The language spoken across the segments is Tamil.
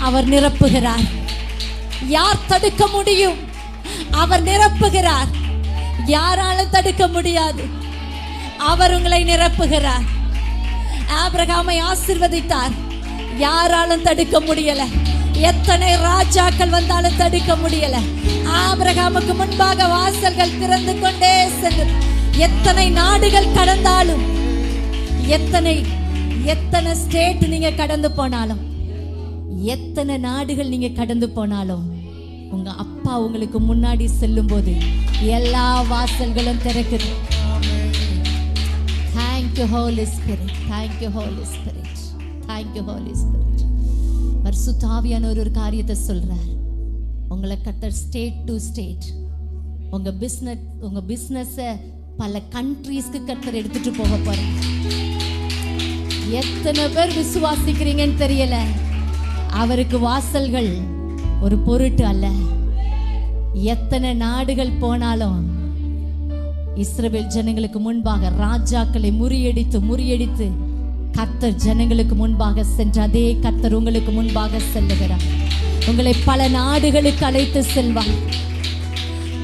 அவர் நிரப்புகிறார். யார் தடுக்க முடியும்? அவர் நிரப்புகிறார். யாராலும் தடுக்க முடியாது. அவர் உங்களை நிரப்புகிறார். ஆபிரகாமை ஆசீர்வதித்தார். யாராலும் தடுக்க முடியல. எத்தனை ராஜாக்கள் வந்தாலும் தடுக்க முடியல. ஆபிரகாமுக்கு முன்பாக வாசல்கள் திறந்து கொண்டே சென்றது. எத்தனை நாடுகள் கடந்தாலும், எத்தனை ஸ்டேட் நீங்க கடந்து போனாலும், எத்தனை நாடுகள் நீங்க கடந்து போனாலும், உங்க அப்பா உங்களுக்கு முன்னாடி செல்லும் போது எல்லா வாசல்களும் திறக்குது. Thank you Holy Spirit. Thank you Holy Spirit. Thank you Holy Spirit. பரிசுத்த ஆவியானவர் ஒரு காரியத்தை சொல்றார். உங்களை கர்த்தர் ஸ்டேட் டு ஸ்டேட், உங்க பிசினஸ் பல கண்ட்ரீஸ்க்கு கர்த்தர் எடுத்துட்டு போக போறார். எத்தனை பேர் விசுவாசிக்கிறீங்கன்னு தெரியல. அவருக்கு வாசல்கள் ஒரு பொருட்டு அல்ல. எத்தனை நாடுகள் போனாலும் இஸ்ரவேல் ஜனங்களுக்கு முன்பாக ராஜாக்களை முறியடித்து கர்த்தர் ஜனங்களுக்கு முன்பாக சென்ற அதே கர்த்தர் உங்களுக்கு முன்பாக செல்லுகிறார். உங்களை பல நாடுகளுக்கு அழைத்து செல்வார்.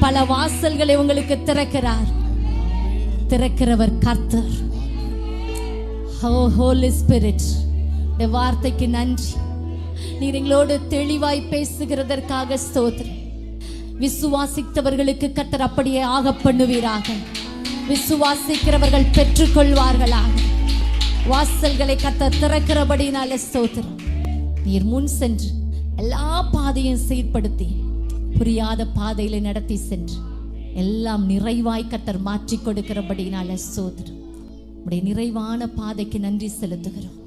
பல வாசல்களை உங்களுக்கு திறக்கிறார். திறக்கிறவர் கர்த்தர். Holy Spirit, இந்த வார்த்தைக்கு நன்றி. நீர் எங்களோடு தெளிவாய் பேசுகிறதற்காக ஸ்தோத்திரம். விசுவாசித்தவர்களுக்கு கர்த்தர் அப்படியே ஆக பண்ணுவீராக. விசுவாசிக்கிறவர்கள் பெற்றுக்கொள்வார்களாக. வாசல்களை கர்த்தர் திறக்கிறபடினால ஸ்தோத்திரம். நீர் முன் சென்று எல்லா பாதையும் சீர்படுத்தி புரியாத பாதையில நடத்தி சென்று எல்லாம் நிறைவாய் கர்த்தர் மாற்றி கொடுக்கிறபடினால ஸ்தோத்திரம். உடைய நிறைவான பாதைக்கு நன்றி செலுத்துகிறோம்.